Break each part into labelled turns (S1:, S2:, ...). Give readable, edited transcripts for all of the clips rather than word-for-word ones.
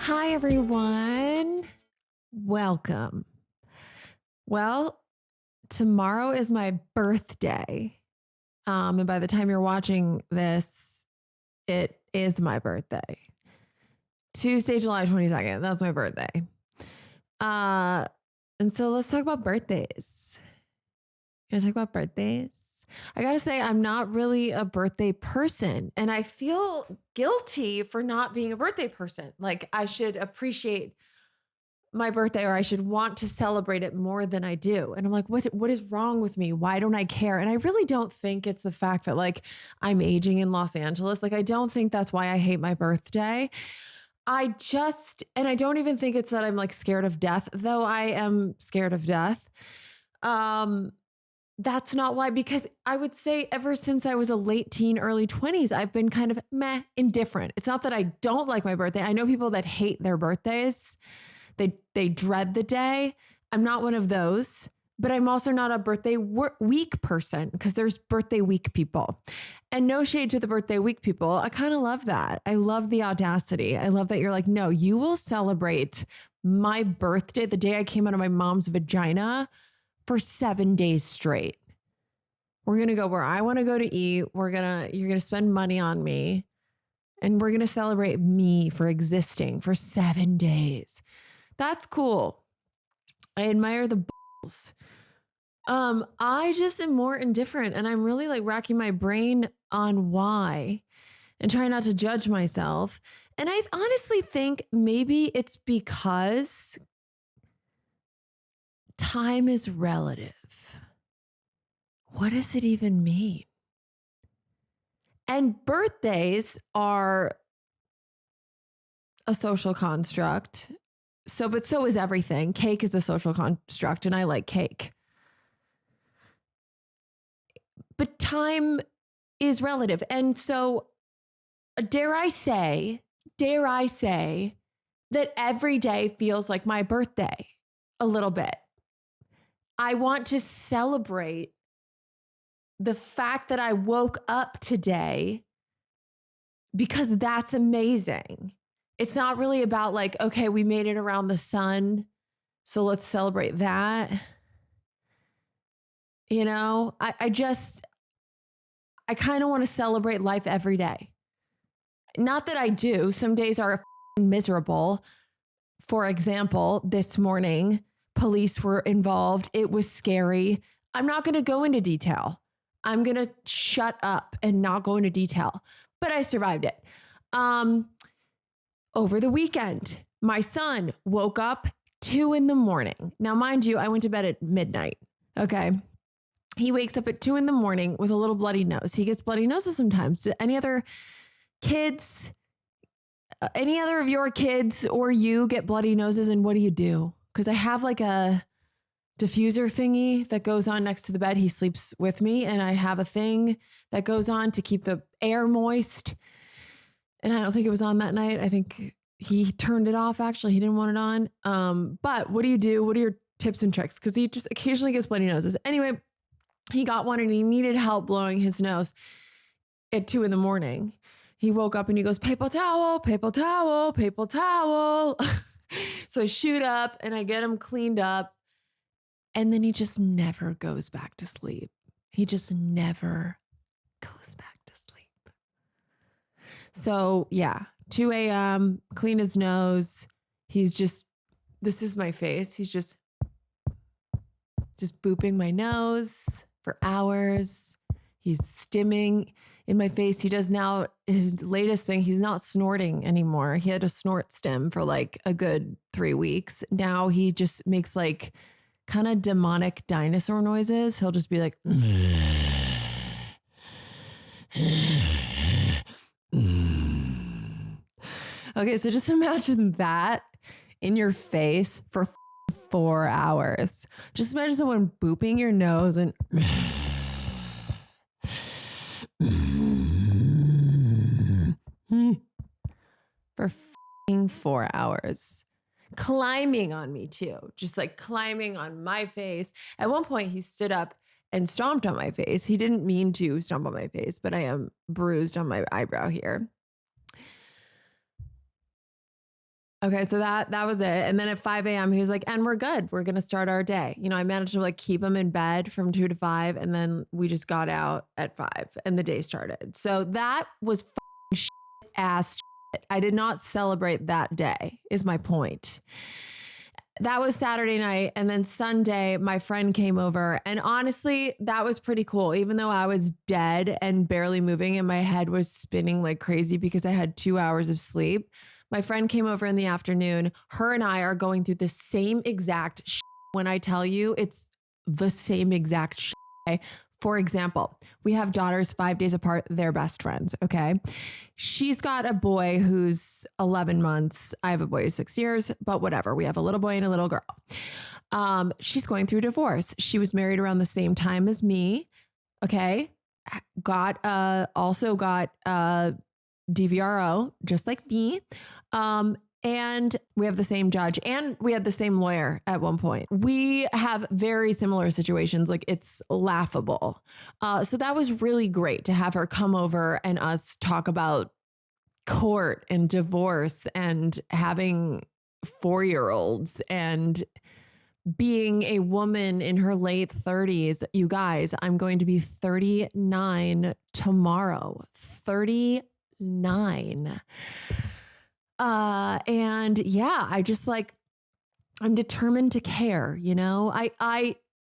S1: Hi, everyone. Welcome. Well, tomorrow is my birthday. And by the time you're watching this, it is my birthday. Tuesday, July 22nd. That's my birthday. Uh, and so let's talk about birthdays. You want to talk about birthdays? I got to say, I'm not really a birthday person, and I feel guilty for not being a birthday person. Like, I should appreciate my birthday, or I should want to celebrate it more than I do. And I'm like, what is wrong with me? Why don't I care? And I really don't think it's the fact that like I'm aging in Los Angeles. Like, I don't think that's why I hate my birthday. And I don't even think it's that I'm like scared of death, though I am scared of death. Um, that's not why, because I would say ever since I was a late teen, early 20s, I've been kind of indifferent. It's not that I don't like my birthday. I know people that hate their birthdays. They dread the day. I'm not one of those, but I'm also not a birthday week person, because there's birthday week people. And no shade to the birthday week people. I kind of love that. I love the audacity. I love that you're like, no, you will celebrate my birthday, the day I came out of my mom's vagina, for 7 days straight. We're going to go where I want to go to eat. You're going to spend money on me, and we're going to celebrate me for existing for 7 days. That's cool. I admire the balls. I just am more indifferent, and I'm really like racking my brain on why and trying not to judge myself. And I honestly think maybe it's because time is relative. What does it even mean? And birthdays are a social construct. But so is everything. Cake is a social construct, and I like cake. But time is relative. And so dare I say that every day feels like my birthday a little bit. I want to celebrate the fact that I woke up today, because that's amazing. It's not really about like, okay, we made it around the sun, so let's celebrate that. You know, I kind of want to celebrate life every day. Not that I do. Some days are miserable. For example, this morning, police were involved. It was scary. I'm not going to go into detail. I'm going to shut up and not go into detail. But I survived it. Over the weekend, my son woke up 2 a.m. Now, mind you, I went to bed at midnight. Okay. He wakes up at 2 a.m. with a little bloody nose. He gets bloody noses sometimes. Any other kids, any other of your kids or you get bloody noses, and what do you do? Because I have like a diffuser thingy that goes on next to the bed. He sleeps with me, and I have a thing that goes on to keep the air moist. And I don't think it was on that night. I think he turned it off. Actually, he didn't want it on. But what do you do? What are your tips and tricks? Because he just occasionally gets bloody noses. Anyway, he got one, and he needed help blowing his nose at 2 a.m. He woke up and he goes, paper towel, paper towel, paper towel. So I shoot up and I get him cleaned up. And then he just never goes back to sleep. He just never goes back to sleep. So yeah, 2 a.m., clean his nose. This is my face. He's just booping my nose for hours. He's stimming in my face. He does now his latest thing. He's not snorting anymore. He had a snort stim for like a good 3 weeks. Now he just makes like kind of demonic dinosaur noises. He'll just be like, okay, so just imagine that in your face for 4 hours. Just imagine someone booping your nose and for 4 hours. Climbing on me too. Just like climbing on my face. At one point he stood up and stomped on my face. He didn't mean to stomp on my face, but I am bruised on my eyebrow here. Okay, so that was it. And then at 5 a.m., he was like, and we're good. We're gonna start our day. I managed to like keep him in bed from 2 to 5, and then we just got out at 5 and the day started. So that was shit ass shit. I did not celebrate that day, is my point. That was Saturday night. And then Sunday, my friend came over. And honestly, that was pretty cool. Even though I was dead and barely moving and my head was spinning like crazy because I had 2 hours of sleep, my friend came over in the afternoon. Her and I are going through the same exact shit. When I tell you, it's the same exact shit. Okay? For example, we have daughters 5 days apart. They're best friends. Okay. She's got a boy who's 11 months. I have a boy who's 6 years, but whatever. We have a little boy and a little girl. She's going through divorce. She was married around the same time as me. Okay. Also got DVRO, just like me. And we have the same judge and we had the same lawyer at one point. We have very similar situations. Like it's laughable. So that was really great to have her come over and us talk about court and divorce and having 4-year-olds and being a woman in her late 30s. You guys, I'm going to be 39 tomorrow. 39. And yeah, I just like, I'm determined to care,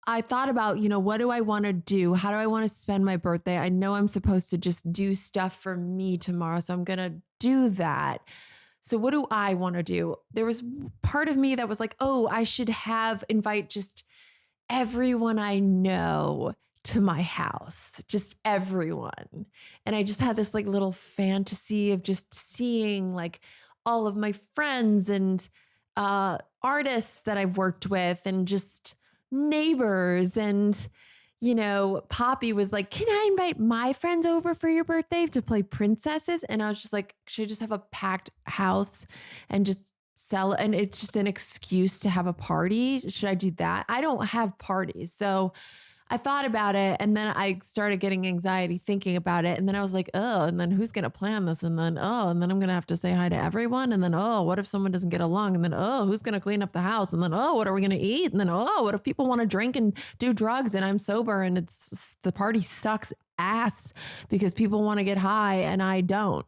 S1: I thought about, what do I want to do? How do I want to spend my birthday? I know I'm supposed to just do stuff for me tomorrow, so I'm going to do that. So what do I want to do? There was part of me that was like, oh, I should invite just everyone I know to my house, just everyone. And I just had this like little fantasy of just seeing like all of my friends and artists that I've worked with and just neighbors. And, Poppy was like, can I invite my friends over for your birthday to play princesses? And I was just like, should I just have a packed house and just sell? And it's just an excuse to have a party. Should I do that? I don't have parties. So I thought about it and then I started getting anxiety thinking about it. And then I was like, oh, and then who's going to plan this? And then, oh, and then I'm going to have to say hi to everyone. And then, oh, what if someone doesn't get along? And then, oh, who's going to clean up the house? And then, oh, what are we going to eat? And then, oh, what if people want to drink and do drugs and I'm sober and the party sucks ass because people want to get high and I don't.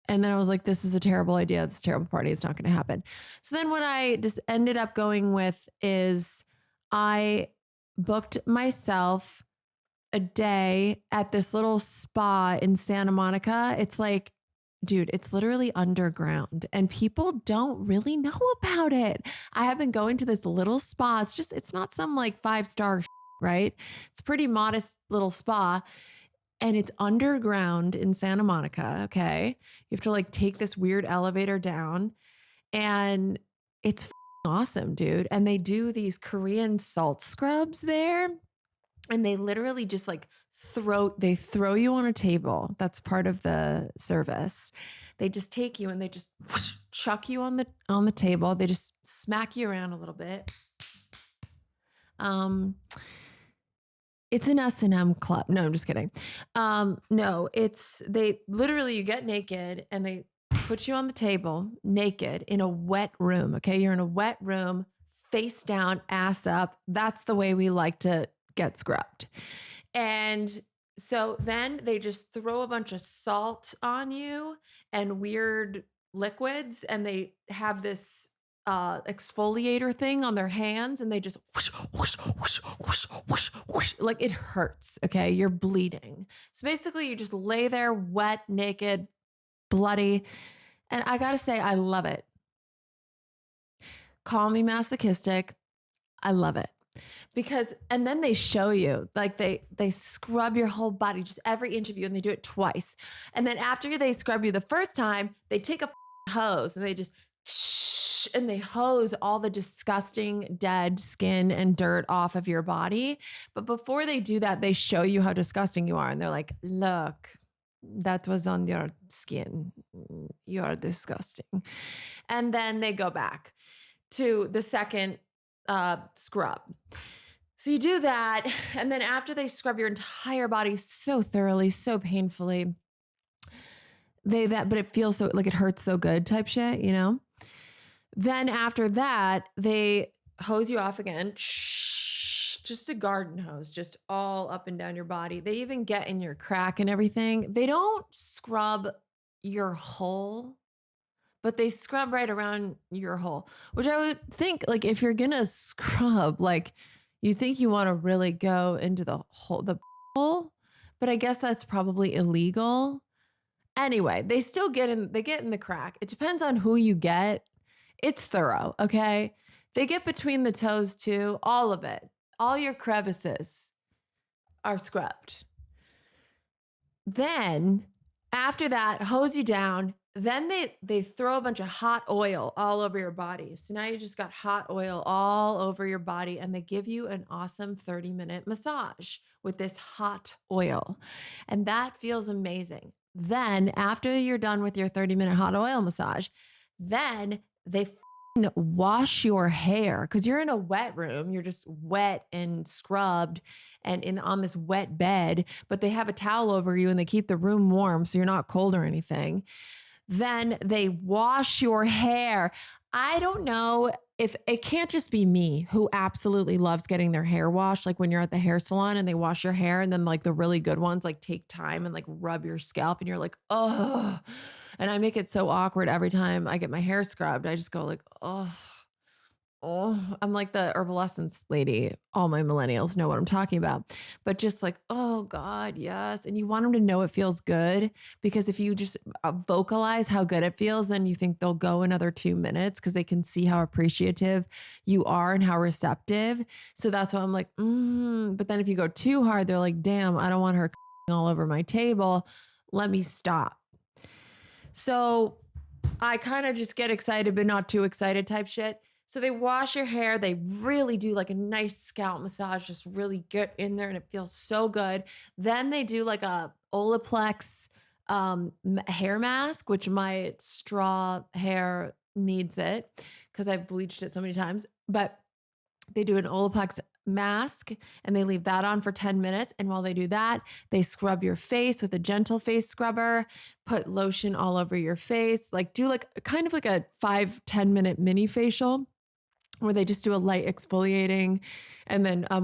S1: And then I was like, this is a terrible idea. This is a terrible party. It's not going to happen. So then what I just ended up going with is I booked myself a day at this little spa in Santa Monica. It's like, dude, it's literally underground and people don't really know about it. I have been going to this little spa. It's not some like 5-star, right? It's a pretty modest little spa and it's underground in Santa Monica. Okay. You have to like take this weird elevator down and it's awesome, dude. And they do these Korean salt scrubs there. And they literally just like throw you on a table. That's part of the service. They just take you and they just chuck you on the table. They just smack you around a little bit. It's an S&M club. No, I'm just kidding. No, you get naked and they put you on the table naked in a wet room. Okay. You're in a wet room, face down, ass up. That's the way we like to get scrubbed. And so then they just throw a bunch of salt on you and weird liquids. And they have this exfoliator thing on their hands and they just whoosh, whoosh, whoosh, whoosh, whoosh, whoosh. Like it hurts. Okay. You're bleeding. So basically you just lay there wet, naked, bloody. And I got to say, I love it. Call me masochistic. I love it and then they show you like they scrub your whole body, just every inch of you. And they do it twice. And then after they scrub you the first time, they take a hose and they just and they hose all the disgusting dead skin and dirt off of your body. But before they do that, they show you how disgusting you are. And they're like, look, that was on your skin. You are disgusting. And then they go back to the second scrub. So you do that. And then after they scrub your entire body so thoroughly, so painfully, but it feels so like it hurts so good type shit, Then after that, they hose you off again. Just a garden hose, just all up and down your body. They even get in your crack and everything. They don't scrub your hole, but they scrub right around your hole, which I would think, like, if you're gonna scrub, like, you think you want to really go into the hole, but I guess that's probably illegal. Anyway, they get in the crack. It depends on who you get. It's thorough, okay? They get between the toes too, all of it. All your crevices are scrubbed. Then after that, hose you down. Then they throw a bunch of hot oil all over your body. So now you just got hot oil all over your body, and they give you an awesome 30-minute massage with this hot oil. And that feels amazing. Then after you're done with your 30-minute hot oil massage, then they wash your hair because you're in a wet room. You're just wet and scrubbed and on this wet bed, but they have a towel over you and they keep the room warm so you're not cold or anything. Then they wash your hair. I don't know if it can't just be me who absolutely loves getting their hair washed. Like when you're at the hair salon and they wash your hair, and then like the really good ones like take time and like rub your scalp and you're like, oh. And I make it so awkward every time I get my hair scrubbed. I just go like, oh. Oh, I'm like the Herbalescence lady. All my millennials know what I'm talking about. But just like, oh God, yes. And you want them to know it feels good, because if you just vocalize how good it feels, then you think they'll go another 2 minutes because they can see how appreciative you are and how receptive. So that's why I'm like, But then if you go too hard, they're like, damn, I don't want her all over my table. Let me stop. So I kind of just get excited, but not too excited type shit. So they wash your hair. They really do like a nice scalp massage, just really get in there and it feels so good. Then they do like a Olaplex hair mask, which my straw hair needs it because I've bleached it so many times. But they do an Olaplex mask and they leave that on for 10 minutes. And while they do that, they scrub your face with a gentle face scrubber, put lotion all over your face, like do like kind of like a 5-10 minute mini facial where they just do a light exfoliating and then a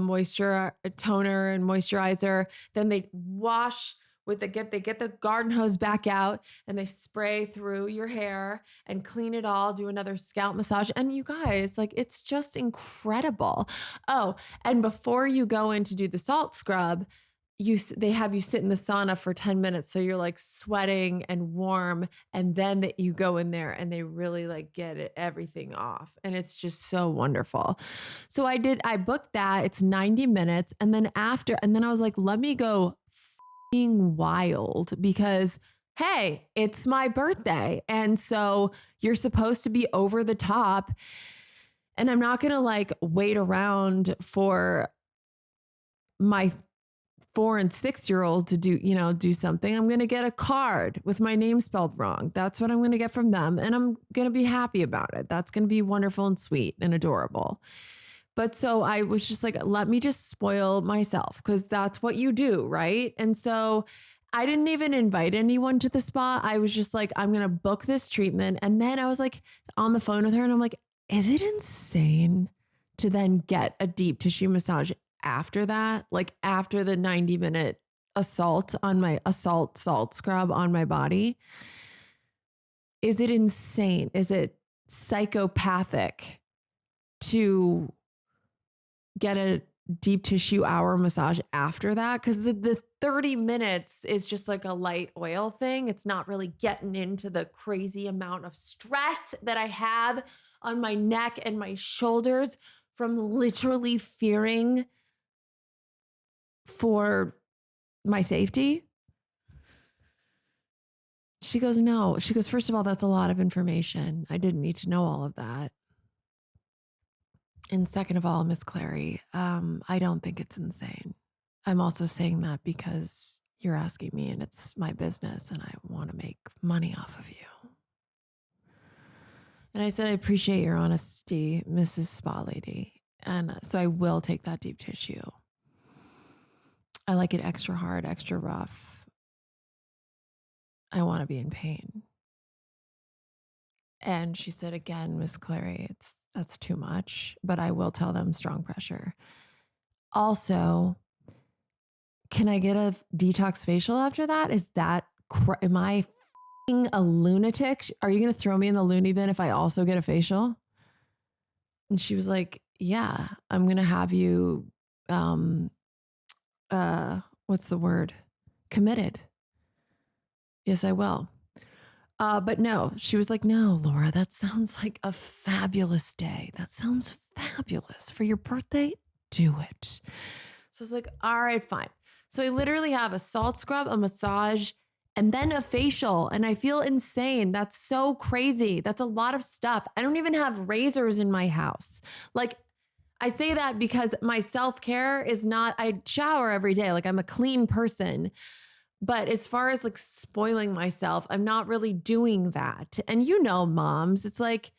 S1: toner and moisturizer. Then they wash with they get the garden hose back out and they spray through your hair and clean it all, do another scalp massage. And you guys, like, it's just incredible. Oh, and before you go in to do the salt scrub, they have you sit in the sauna for 10 minutes. So you're like sweating and warm. And then that you go in there and they really like everything off. And it's just so wonderful. So I booked that. It's 90 minutes. And then I was like, let me go wild because hey, it's my birthday. And so you're supposed to be over the top. And I'm not going to like wait around for my 4 and 6-year-old to do something. I'm going to get a card with my name spelled wrong. That's what I'm going to get from them. And I'm going to be happy about it. That's going to be wonderful and sweet and adorable. But so I was just like, let me just spoil myself because that's what you do, right? And so I didn't even invite anyone to the spa. I was just like, I'm going to book this treatment. And then I was like on the phone with her and I'm like, is it insane to then get a deep tissue massage after that? Like after the 90-minute salt scrub on my body? Is it insane? Is it psychopathic to get a deep tissue hour massage after that? Because the 30 minutes is just like a light oil thing. It's not really getting into the crazy amount of stress that I have on my neck and my shoulders from literally fearing for my safety. She goes, no. She goes, first of all, that's a lot of information. I didn't need to know all of that. And second of all, Miss Clary, I don't think it's insane. I'm also saying that because you're asking me and it's my business and I want to make money off of you. And I said, I appreciate your honesty, Mrs. Spa Lady. And so I will take that deep tissue. I like it extra hard, extra rough. I want to be in pain. And she said, again, Miss Clary, that's too much, but I will tell them strong pressure. Also, can I get a detox facial after that? Is that, am I a lunatic? Are you going to throw me in the loony bin if I also get a facial? And she was like, yeah, I'm going to have you, what's the word? Committed. Yes, I will. But no, she was like, no, Laura, that sounds like a fabulous day. That sounds fabulous for your birthday. Do it. So I was like, all right, fine. So I literally have a salt scrub, a massage, and then a facial. And I feel insane. That's so crazy. That's a lot of stuff. I don't even have razors in my house. Like, I say that because my self-care is not, I shower every day. Like, I'm a clean person. But as far as like spoiling myself, I'm not really doing that. And you know, moms, it's like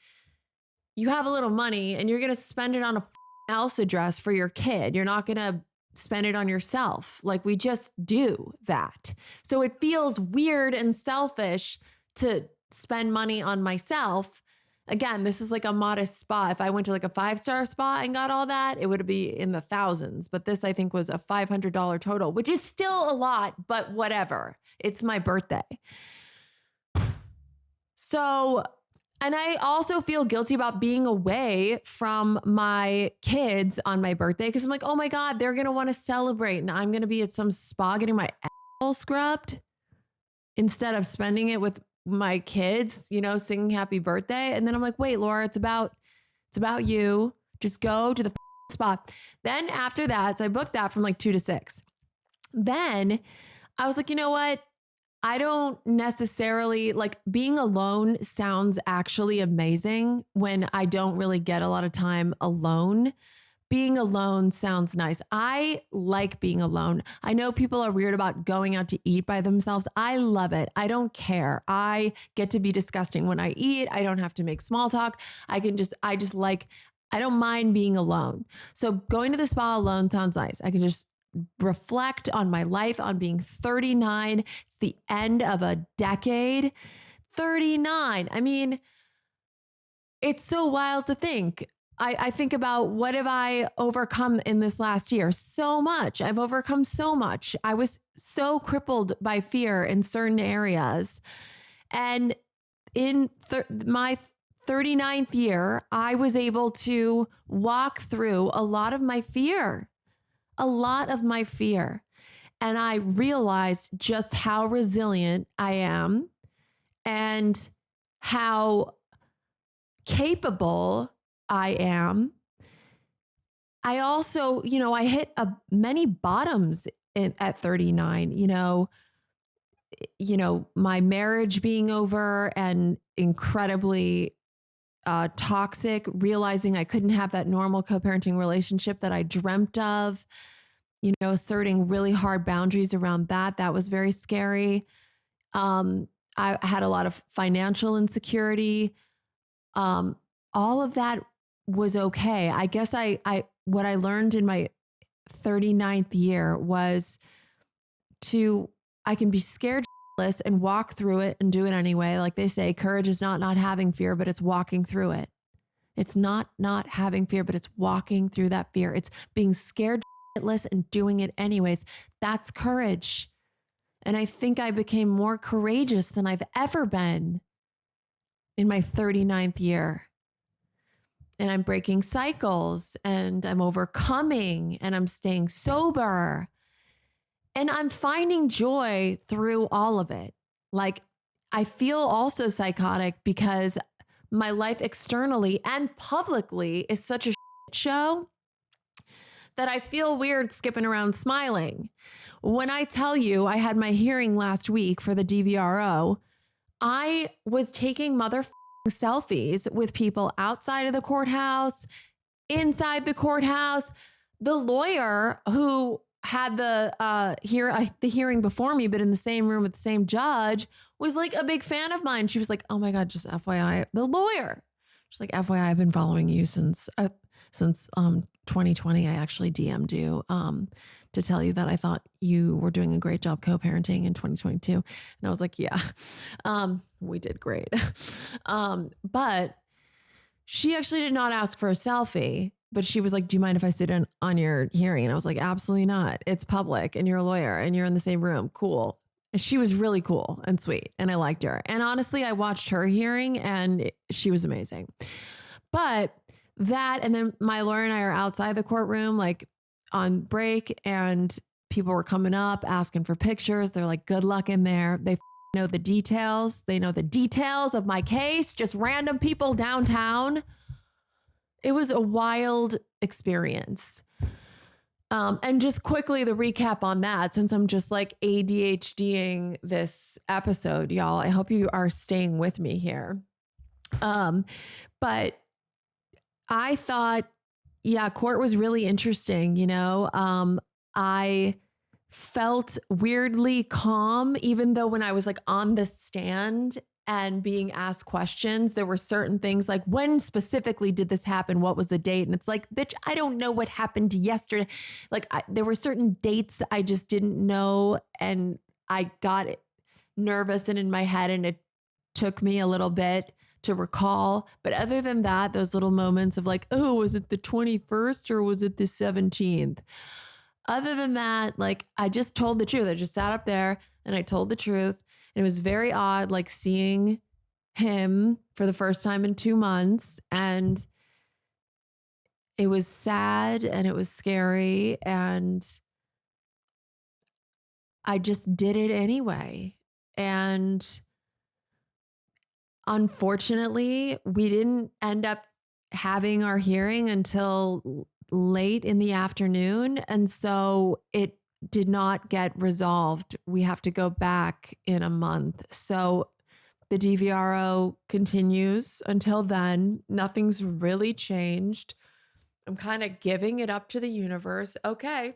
S1: you have a little money and you're going to spend it on a Elsa dress for your kid. You're not going to spend it on yourself. Like, we just do that. So it feels weird and selfish to spend money on myself. Again, this is like a modest spa. If I went to like a 5-star spa and got all that, it would be in the thousands. But this, I think, was a $500 total, which is still a lot, but whatever. It's my birthday. So, and I also feel guilty about being away from my kids on my birthday because I'm like, oh my God, they're going to want to celebrate. And I'm going to be at some spa getting my asshole scrubbed instead of spending it with my kids, you know, singing happy birthday. And then I'm like, wait, Laura, it's about you. Just go to the spa. Then after that, so I booked that from like 2 to 6. Then I was like, you know what? I don't necessarily like being alone sounds actually amazing when I don't really get a lot of time alone. Being alone sounds nice. I like being alone. I know people are weird about going out to eat by themselves. I love it. I don't care. I get to be disgusting when I eat. I don't have to make small talk. I don't mind being alone. So going to the spa alone sounds nice. I can just reflect on my life, on being 39. It's the end of a decade. 39. I mean, it's so wild to think. I think about what have I overcome in this last year? So much. I've overcome so much. I was so crippled by fear in certain areas. And in my 39th year, I was able to walk through a lot of my fear. And I realized just how resilient I am and how capable I am. I also, I hit many bottoms at 39, my marriage being over and incredibly toxic, realizing I couldn't have that normal co-parenting relationship that I dreamt of, asserting really hard boundaries around that. That was very scary. I had a lot of financial insecurity. All of that was okay. I guess what I learned in my 39th year was I can be scared shitless and walk through it and do it anyway. Like they say, courage is not having fear, but it's walking through it. It's not having fear, but it's walking through that fear. It's being scared shitless and doing it anyways. That's courage. And I think I became more courageous than I've ever been in my 39th year. And I'm breaking cycles and I'm overcoming and I'm staying sober. And I'm finding joy through all of it. Like, I feel also psychotic because my life externally and publicly is such a shit show that I feel weird skipping around smiling. When I tell you I had my hearing last week for the DVRO, I was taking selfies with people outside of the courthouse, inside the courthouse. The lawyer who had the hearing before me, but in the same room with the same judge, was like a big fan of mine. She was like, "Oh my God, just FYI, the lawyer." She's like, "FYI, I've been following you since 2020. I actually DM'd you. to tell you that I thought you were doing a great job co-parenting in 2022. And I was like, yeah, we did great. But she actually did not ask for a selfie, but she was like, do you mind if I sit on your hearing? And I was like, absolutely not. It's public and you're a lawyer and you're in the same room. Cool. And she was really cool and sweet and I liked her. And honestly, I watched her hearing and she was amazing. But that, and then my lawyer and I are outside the courtroom, like on break, and people were coming up asking for pictures. They're like, good luck in there. They know the details. They know the details of my case, just random people downtown. It was a wild experience. And just quickly, the recap on that, since I'm just like ADHDing this episode, y'all, I hope you are staying with me here. But I thought, yeah, court was really interesting. You know, I felt weirdly calm, even though when I was like on the stand and being asked questions, there were certain things like, when specifically did this happen? What was the date? And it's like, bitch, I don't know what happened yesterday. Like there were certain dates I just didn't know. And I got nervous and in my head, and it took me a little bit to recall. But other than that, those little moments of like, oh, was it the 21st or was it the 17th? Other than that, like I just told the truth. I just sat up there and I told the truth. And it was very odd, like seeing him for the first time in 2 months. And it was sad and it was scary. And I just did it anyway. And unfortunately, we didn't end up having our hearing until late in the afternoon. And so it did not get resolved. We have to go back in a month. So the DVRO continues until then. Nothing's really changed. I'm kind of giving it up to the universe. Okay.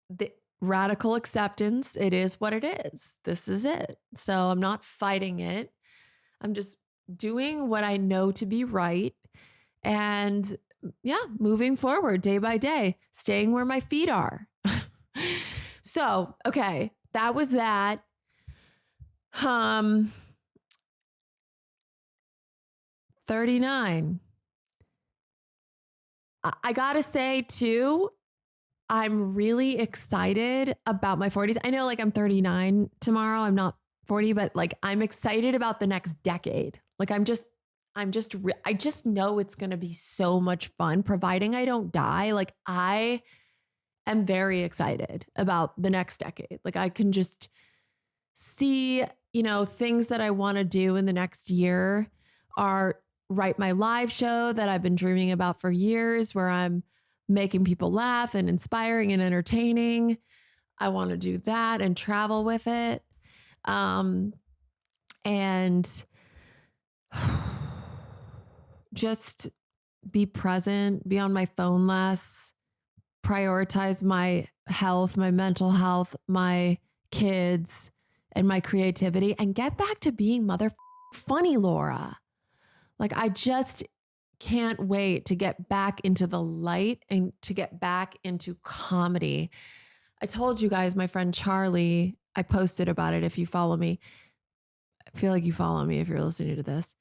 S1: The radical acceptance. It is what it is. This is it. So I'm not fighting it. I'm just doing what I know to be right. And yeah, moving forward day by day, staying where my feet are. So, okay, that was that. 39. I gotta say too, I'm really excited about my 40s. I know like I'm 39 tomorrow. I'm not 40, but like I'm excited about the next decade. Like I just know it's going to be so much fun, providing I don't die. Like I am very excited about the next decade. Like I can just see, you know, things that I want to do in the next year are write my live show that I've been dreaming about for years, where I'm making people laugh and inspiring and entertaining. I want to do that and travel with it. And just be present, be on my phone less, prioritize my health, my mental health, my kids, and my creativity, and get back to being mother funny, Laura. Like I just can't wait to get back into the light and to get back into comedy. I told you guys, my friend Charlie, I posted about it. If you follow me, I feel like you follow me if you're listening to this.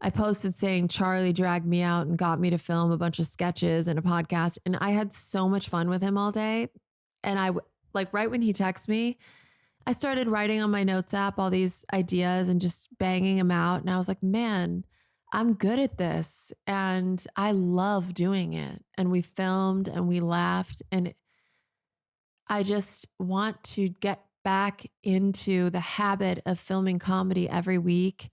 S1: I posted saying Charlie dragged me out and got me to film a bunch of sketches and a podcast. And I had so much fun with him all day. And I like right when he texted me, I started writing on my notes app all these ideas and just banging them out. And I was like, man, I'm good at this. And I love doing it. And we filmed and we laughed. And I just want to get back into the habit of filming comedy every week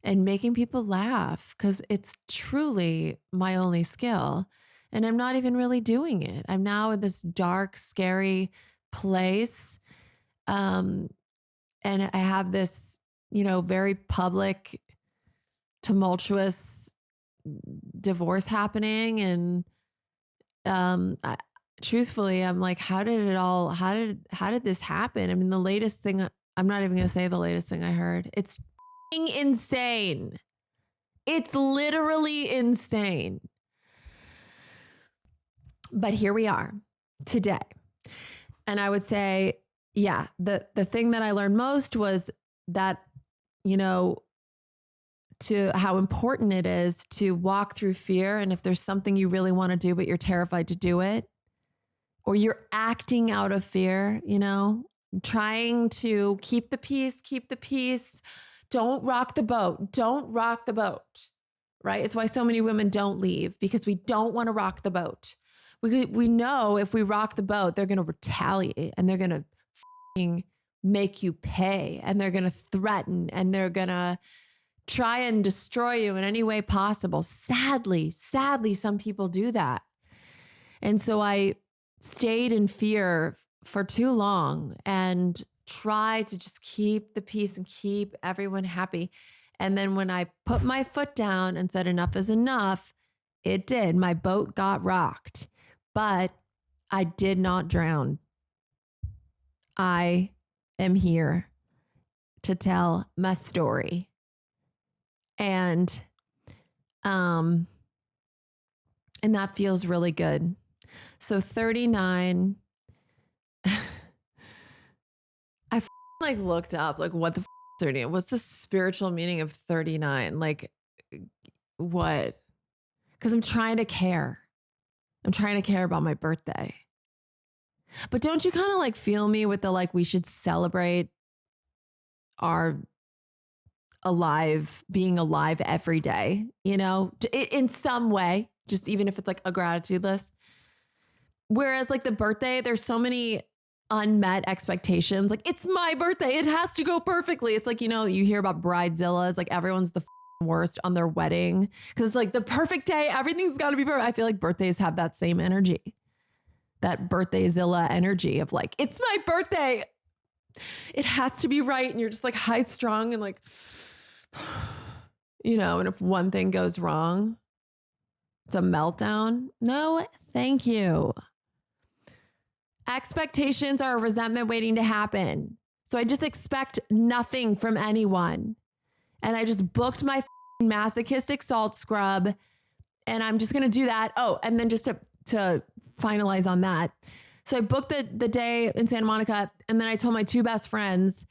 S1: and making people laugh, because it's truly my only skill. And I'm not even really doing it. I'm now in this dark, scary place. And I have this, you know, very public, tumultuous divorce happening. And truthfully, I'm like, how did this happen? I mean, the latest thing, I'm not even going to say the latest thing I heard. It's insane. It's literally insane. But here we are. today. And I would say, yeah, the thing that I learned most was that, you know, to how important it is to walk through fear. And if there's something you really want to do, but you're terrified to do it, or you're acting out of fear, you know, trying to keep the peace. Don't rock the boat. Don't rock the boat. Right? It's why so many women don't leave, because we don't want to rock the boat. We know if we rock the boat, they're going to retaliate and they're going to make you pay, and they're going to threaten, and they're going to try and destroy you in any way possible. Sadly, some people do that. And so I stayed in fear for too long and tried to just keep the peace and keep everyone happy. And then when I put my foot down and said enough is enough, it did. My boat got rocked, but I did not drown. I am here to tell my story. And that feels really good. So 39, I like looked up like what the 39, what's the spiritual meaning of 39? Like what? Because I'm trying to care. I'm trying to care about my birthday. But don't you kind of like feel me with the like we should celebrate our being alive every day, you know, in some way, just even if it's like a gratitude list. Whereas like the birthday, there's so many unmet expectations. Like, it's my birthday, it has to go perfectly. It's like, you know, you hear about bridezillas, like everyone's the worst on their wedding because it's like the perfect day, everything's got to be perfect. I feel like birthdays have that same energy, that birthday-zilla energy of like, it's my birthday, it has to be right. And you're just like high strung and like, you know, and if one thing goes wrong, it's a meltdown. No, thank you. Expectations are a resentment waiting to happen. So I just expect nothing from anyone. And I just booked my masochistic salt scrub, and I'm just going to do that. Oh, and then just to finalize on that. So I booked the day in Santa Monica, and then I told my two best friends,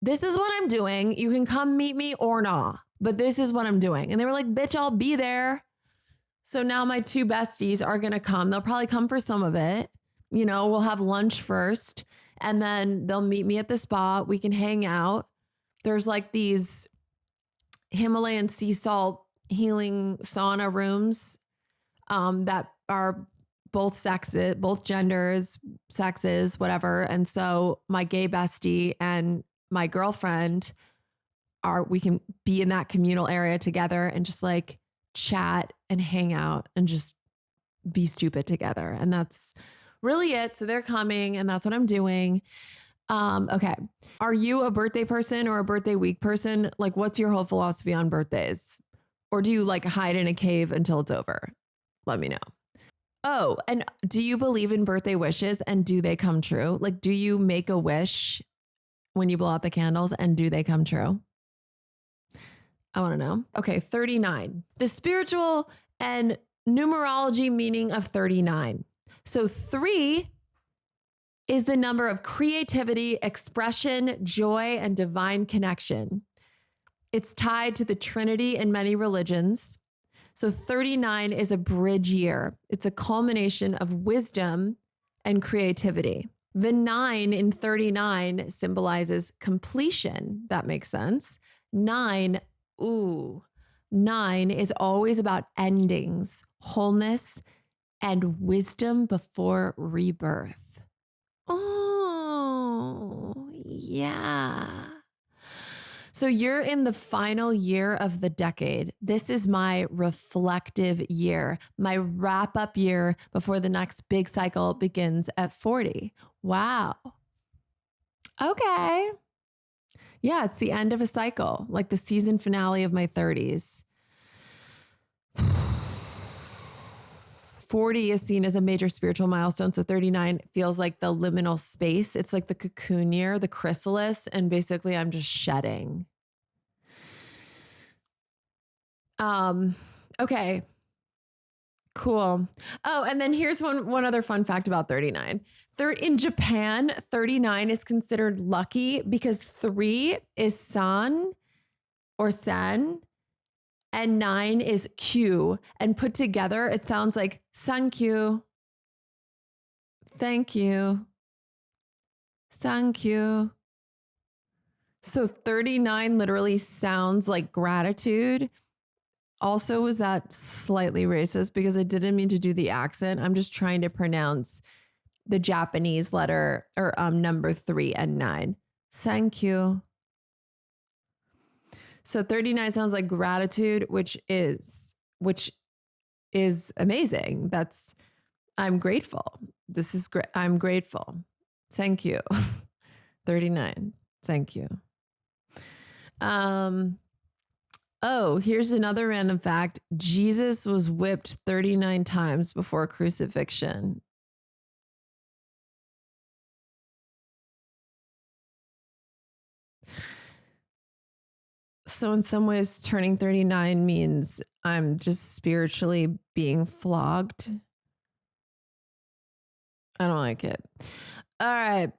S1: this is what I'm doing. You can come meet me or not, but this is what I'm doing. And they were like, bitch, I'll be there. So now my two besties are going to come. They'll probably come for some of it. You know, we'll have lunch first, and then they'll meet me at the spa. We can hang out. There's like these Himalayan sea salt healing sauna rooms that are both sexes, both genders, sexes, whatever. And so my gay bestie and my girlfriend we can be in that communal area together and just like chat and hang out and just be stupid together. And that's really it. So they're coming, and that's what I'm doing. Okay. Are you a birthday person or a birthday week person? Like, what's your whole philosophy on birthdays? Or do you like hide in a cave until it's over? Let me know. Oh, and do you believe in birthday wishes, and do they come true? Like, do you make a wish when you blow out the candles, and do they come true? I want to know. Okay. 39, the spiritual and numerology meaning of 39. So 3 is the number of creativity, expression, joy, and divine connection. It's tied to the Trinity in many religions. So 39 is a bridge year. It's a culmination of wisdom and creativity. The 9 in 39 symbolizes completion. That makes sense. 9 is always about endings, wholeness, and wisdom before rebirth. Oh, yeah. So you're in the final year of the decade. This is my reflective year, my wrap-up year before the next big cycle begins at 40. Wow. Okay. Yeah, it's the end of a cycle, like the season finale of my 30s. 40 is seen as a major spiritual milestone. So 39 feels like the liminal space. It's like the cocoon year, the chrysalis. And basically I'm just shedding. Okay. Cool. Oh, and then here's one other fun fact about 39. In Japan, 39 is considered lucky because 3 is san or sen and 9 is q. And put together, it sounds like thank you. Thank you. Thank you. So 39 literally sounds like gratitude. Also, was that slightly racist because I didn't mean to do the accent. I'm just trying to pronounce the Japanese letter or number 3 and 9. Thank you. So 39 sounds like gratitude, which is amazing. I'm grateful. This is great. I'm grateful. Thank you. 39. Thank you. Oh, here's another random fact. Jesus was whipped 39 times before crucifixion. So in some ways, turning 39 means I'm just spiritually being flogged. I don't like it. All right.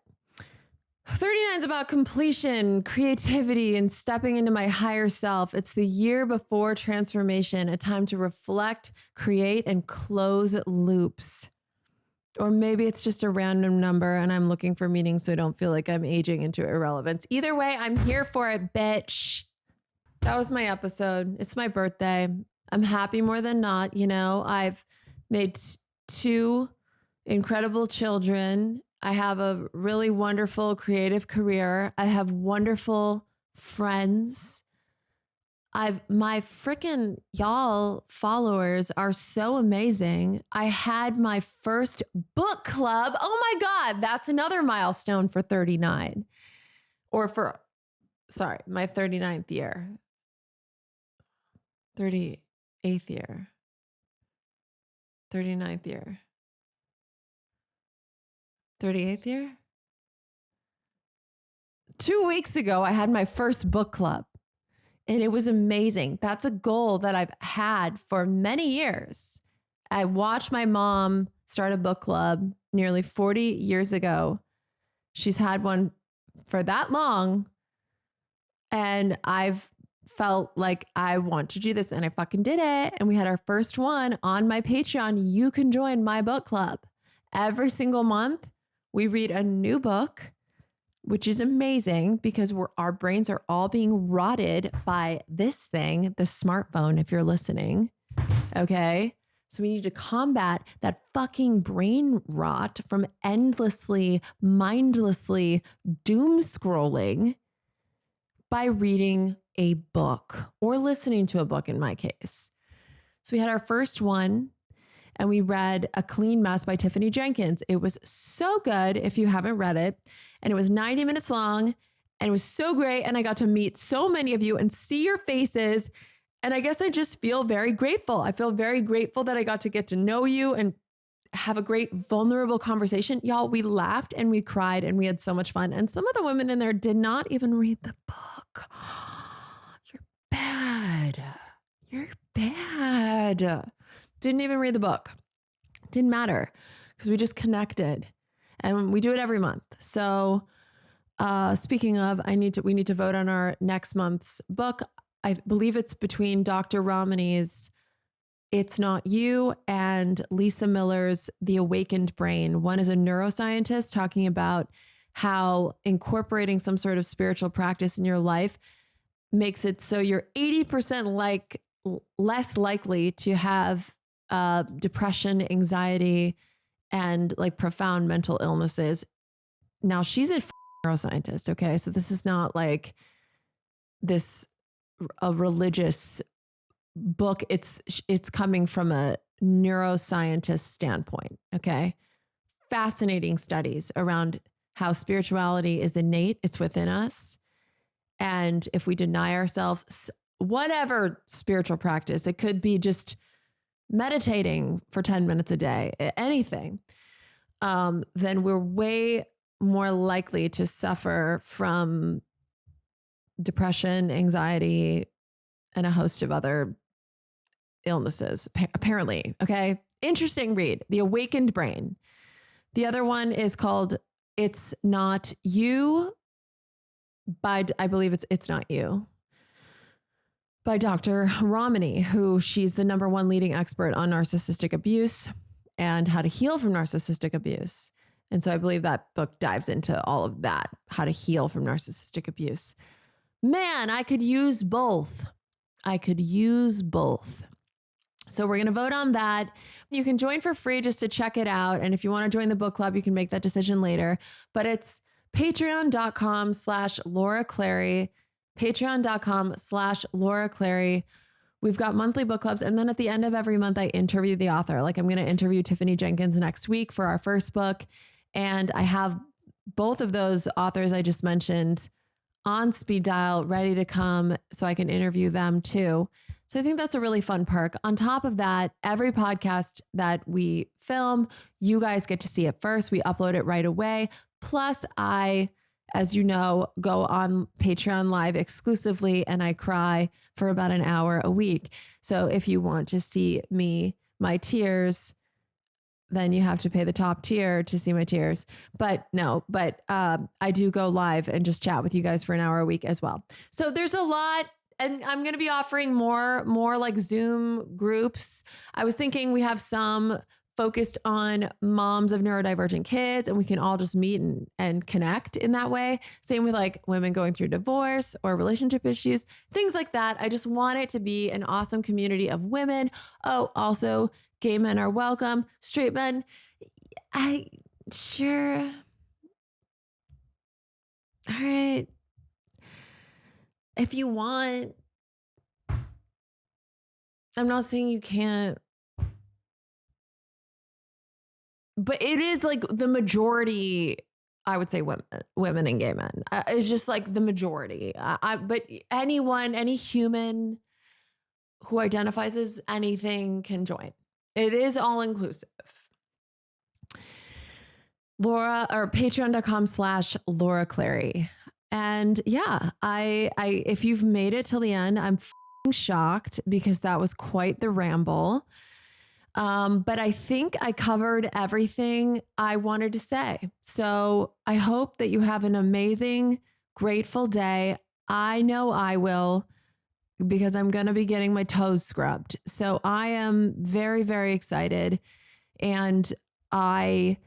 S1: 39 is about completion, creativity, and stepping into my higher self. It's the year before transformation, a time to reflect, create, and close loops. Or maybe it's just a random number and I'm looking for meaning so I don't feel like I'm aging into irrelevance. Either way, I'm here for it, bitch. That was my episode. It's my birthday. I'm happy more than not. You know, I've made 2 incredible children. I have a really wonderful creative career. I have wonderful friends. My freaking y'all followers are so amazing. I had my first book club. Oh my God, that's another milestone for 39 or my 39th year, 38th year, 39th year. 38th year? 2 weeks ago, I had my first book club and it was amazing. That's a goal that I've had for many years. I watched my mom start a book club nearly 40 years ago. She's had one for that long. And I've felt like I want to do this and I fucking did it. And we had our first one on my Patreon. You can join my book club. Every single month, we read a new book, which is amazing because our brains are all being rotted by this thing, the smartphone, if you're listening. Okay. So we need to combat that fucking brain rot from endlessly, mindlessly doom scrolling by reading a book or listening to a book in my case. So we had our first one. And we read A Clean Mess by Tiffany Jenkins. It was so good if you haven't read it. And it was 90 minutes long and it was so great. And I got to meet so many of you and see your faces. And I guess I just feel very grateful. I feel very grateful that I got to get to know you and have a great vulnerable conversation. Y'all, we laughed and we cried and we had so much fun. And some of the women in there did not even read the book. You're bad. You're bad. Didn't even read the book. Didn't matter because we just connected and we do it every month. So speaking of, we need to vote on our next month's book. I believe it's between Dr. Ramani's It's Not You and Lisa Miller's The Awakened Brain. One is a neuroscientist talking about how incorporating some sort of spiritual practice in your life makes it so you're 80% less likely to have depression, anxiety, and like profound mental illnesses. Now she's a neuroscientist. Okay. So this is not like a religious book. It's coming from a neuroscientist standpoint. Okay. Fascinating studies around how spirituality is innate. It's within us. And if we deny ourselves whatever spiritual practice, it could be just meditating for 10 minutes a day, anything, then we're way more likely to suffer from depression, anxiety, and a host of other illnesses, apparently. Okay. interesting read, The Awakened Brain. The other one is called It's Not You by, I believe It's Not You, by Dr. Ramani, who she's the #1 leading expert on narcissistic abuse and how to heal from narcissistic abuse. And so I believe that book dives into all of that, how to heal from narcissistic abuse. Man, I could use both. I could use both. So we're going to vote on that. You can join for free just to check it out. And if you want to join the book club, you can make that decision later. But it's patreon.com/Laura Clary, patreon.com/Laura Clary. We've got monthly book clubs. And then at the end of every month, I interview the author. Like I'm going to interview Tiffany Jenkins next week for our first book. And I have both of those authors I just mentioned on speed dial ready to come so I can interview them too. So I think that's a really fun perk. On top of that, every podcast that we film, you guys get to see it first. We upload it right away. Plus I, as you know, go on Patreon Live exclusively and I cry for about an hour a week. So if you want to see my tears, then you have to pay the top tier to see my tears. But I do go live and just chat with you guys for an hour a week as well. So there's a lot. And I'm going to be offering more like Zoom groups. I was thinking we have some focused on moms of neurodivergent kids and we can all just meet and connect in that way. Same with like women going through divorce or relationship issues, things like that. I just want it to be an awesome community of women. Oh, also gay men are welcome. Straight men, sure. All right. If you want, I'm not saying you can't, but it is like the majority, I would say women and gay men. It's just like the majority. But any human who identifies as anything can join. It is all inclusive. Laura, or patreon.com/Laura Clary. And yeah, I if you've made it till the end, I'm shocked because that was quite the ramble. But I think I covered everything I wanted to say. So I hope that you have an amazing, grateful day. I know I will, because I'm going to be getting my toes scrubbed. So I am very, very excited. And I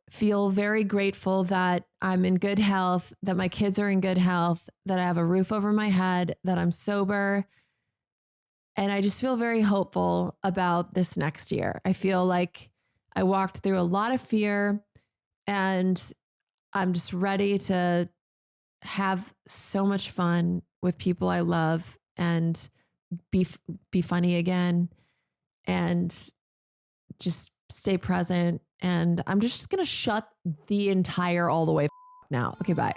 S1: feel very grateful that I'm in good health, that my kids are in good health, that I have a roof over my head, that I'm sober. And I just feel very hopeful about this next year. I feel like I walked through a lot of fear and I'm just ready to have so much fun with people I love and be funny again and just stay present. And I'm just going to shut the entire all the way now. Okay, bye.